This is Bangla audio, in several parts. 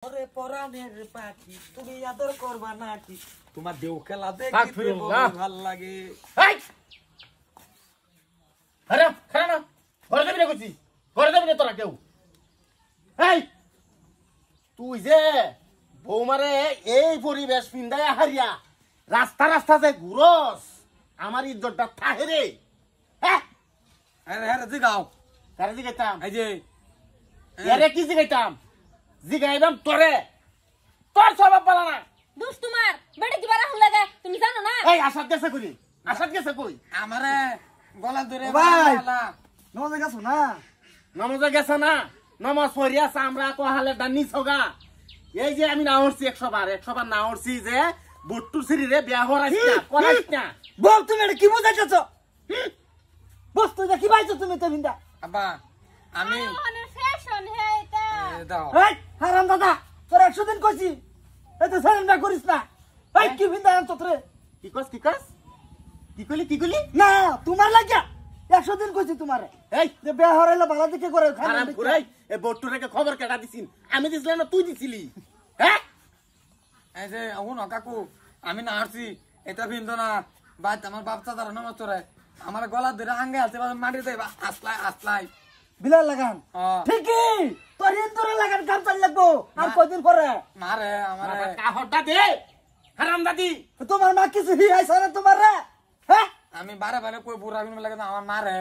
ওরে পরাণের পাখি তুমি আদর করবা নাকি তোমার দেও খেলা দেখতে ভাল লাগে। আরে খানা না ঘরে যাবি না কইছি, ঘরে যাবি না তোরা কেউ। এই তুই যে বৌমারে এই পরিবেশ পিন্দায় হারিয়া রাস্তা রাস্তা যে ঘুরস, আমার ইজ্জতটা থাকে রে। হ্যাঁ আরে হ্যাঁ জিগাও কারে জিগাইতাম? এই যে এরে কি জিগাইতাম? জিগাইবাম তোরে, তোর স্বভাব পালা না। দোষ তোমার বেটা কি বারা হুন লাগে তুমি জানো না? এই আসাদ গেছে কই? আসাদ গেছে কই? আমারে গলা ধরে ভাই। বালা নজে গেছো না? নামাজে গেছে না? নামাজ পড়িয়া চামড়া কোহালে দানি ছগা। এই যে আমি না হরছি 100 বার না হরছি যে বট্টু সিরিরে বিয়া হরাইছ না, করাইছ না। বল তুমি এটা কি বুঝাইতেছ? বস্তু এটা কি পাইছো তুমি তো ভিন্দা? আব্বা আমি আরে ফ্যাশন হে এটা দাও এই হারাম দাদা, তোর 100 দিন কইছি এতে সারেন্ডার করিস না। এই কি ভিন্দা আনছ তোরে? কি কস কি কস? কি কইলি? না তোমার লাগিয়া 100 দিন কইছি তোমারে। এই যে বিয়া হরাইলে ভালো দিকে করে আরাম পুরাই এ বট্টুরেকে খবর কেটা দিছিন? আমি দিছিলাম না তুই দিছিলি? হ্যাঁ এই যে আগুন কাকু আমি না হারছি এটা বিন্দু না ভাই আমার বাপ চাচার নামাজ চড়ে আমার গলা ধরে আঙ্গে আছে মাটি দেয় আসলাই বিলাল লাগান হ্যাঁ। ঠিকই, তোর ইন্দুরে লাগান কাম চাল লাগবো আর কয়দিন করে। মারে আমারে কাহরটা দে হারাম দাদি। তোমার মা কিছু হি আইছে না তোমার রে? হ্যাঁ আমি বারে বারে কই বুড়া বিন লাগে আমার মারে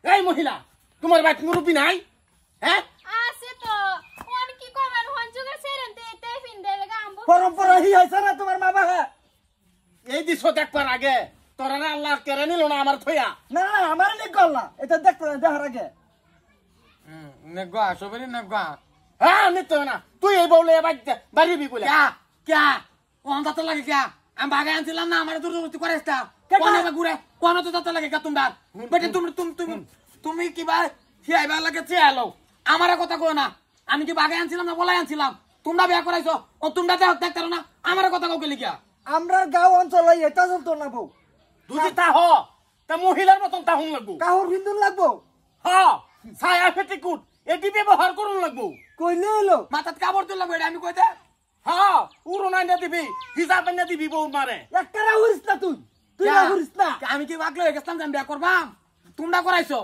এই মহিলা তোমার বাইক মুরুবি নাই? হ্যাঁ আছে তো কোন কি কমান হন যুগে সেরেনতে তে ফিন্দে লাগা আমবো পরম্পরা হি আইছে না তোমার মা বাবা? এই দিছো দেখবার আগে তোরা না আল্লাহ কেড়ে নিল না আমার থইয়া। না না আমার নিক গল্লা এটা দেখতে দেখার আগে। নেগা সবেরই নেগা হ্যাঁ নিতে না তুই এই বউলে বাড়ি বি বলে ক্যা ক্যা কোন দাঁত লাগে ক্যা আমি বাগে আনছিলাম না আমার দূরদূরত্ব করেছটা কেটা? কোন ঘুরে কোন তো দাঁত লাগে ক্যা তোমরা বেটে তুমি কি ভাই হিয়াইবা লাগে চেয়ালো আমার কথা কই না আমি কি বাগে আনছিলাম না বলাই আনছিলাম তোমরা বিয়া করাইছো ও তোমরা দেখতে না আমার কথা কও গেলি ক্যা আমরা গাঁও অঞ্চলে এটা চলতো না বউ, দুজি তা হ তা মহিলার মতন তা হুন লাগবো। কাহুর বিন্দুন লাগবো হ ছায়া পেটিকুট এটি ব্যবহার করুন লাগবো। কইলে এলো মাথাত কাপড় তুললাম এটা আমি কই দে হ্যাঁ উড়না না দিবি হিসাব না দিবি বউ মারে। একটা রাহুরিস না তুই রাহুরিস না। আমি কি বাগলো হয়ে গেছিলাম যে আমি বিয়া করবাম তোমরা করাইছো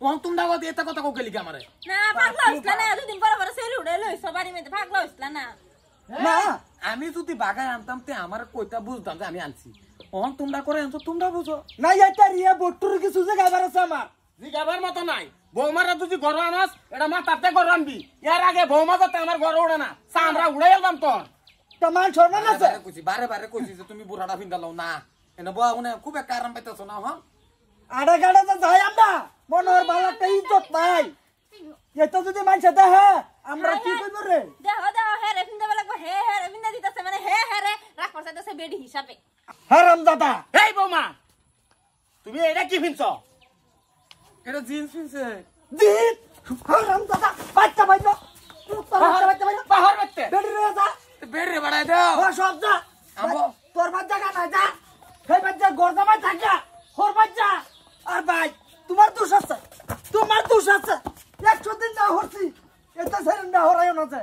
ওহন তোমরা কথা এটা কথা কও গেলি ক্যা আমারে না পাগলা হইছলা না দুদিন পরে পরে সেরি উড়ে লইছো বাড়ি মধ্যে পাগলা হইছলা না? না আমি যদি বাগায় আনতাম তে আমার কইতা বুঝতাম যে আমি আনছি ওহন তোমরা করে আনছো তোমরা বুঝো না এটা রিয়া বট্টুর কিছু যে গাবার আছে আমার। জিগাবার মতো নাই বৌমারা তুই ঘর আনাস এটা মাথাতে ঘর আনবি। এর আগে বৌমা যাতে আমার ঘর ওড়ে না চামড়া উড়ে এলাম তোর। তোমার সম্মান আছে? বারে বারে কইছি যে তুমি বুড়াটা ফিন্দালাও না এনে বয়া উনি খুব একটা আরাম পাইতেছো না হন আড়া গাড়া তো যাই আমরা মনোর ভালো একটা ইজ্জত নাই। এটা যদি মানছে দেখে আমরা কি করবো রে? দেখো দেখো হে রে ফিন্দে লাগবো হে হে রে ফিন্দে দিতেছে মানে হে হে রে রাখ করতেছে বেডি হিসাবে। হারাম দাদা এই বৌমা তুমি এটা কি ফিনছ? এটা জিন্স ফিনছে জিত হারাম দাদা বাচ্চা বাইলো বাচ্চা বাইলো পাহাড় বাচ্চা বেড়ি রে যা বেড় রে বাড়াই দাও ও সব যা আমবো। তোর বাচ্চা কানা যা সেই বাচ্চা গরদামায় থাকা ওর বাচ্চা। আর ভাই তোমার দোষ আছে 100 দিন না হরছি এটা সেরেন না হরাইও না যে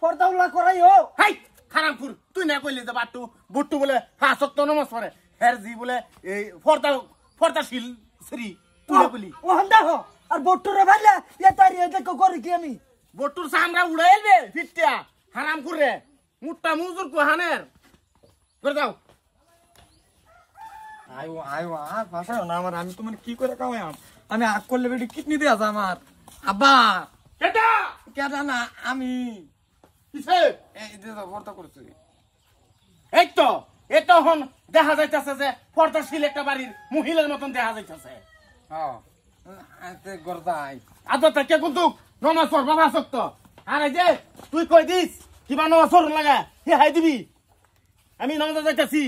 পর্দাউলা করাইও। হাই খারামপুর তুই না কইলি যে বাট্টু বুট্টু বলে হাসত নমস করে হের জি বলে এই ফর্দা শিল শ্রী তুই না কইলি? ও হন্দা হো আর বট্টুরে ভাইলে এটা রে দেখো করি কি আমি বট্টুর চামড়া উড়াইলবে ফিটটা হারামপুর রে মুট্টা মুজুর কোহানের করে দাও। আয়ো আয়ো আর ভাষায় না আমার আমি তোমার কি করে কামাই আমি আগ করলে বেটি কিডনি দিয়ে আছে আমার আব্বা কেটা কেডা না আমি কিসে এই যে ভর্তা করছি এই তো এটা হন দেখা যাইতাছে যে ফর্দা শিল একটা বাড়ির মহিলার মতন দেখা যাইতাছে। হ্যাঁ আতে গরদাই আদতে কে কিন্তু নমাজ পড়বা ভাসক্ত আর এই যে তুই কই দিস কিবা নমাজ পড়ন লাগা হে হাই দিবি আমি নমাজ যাইতাছি।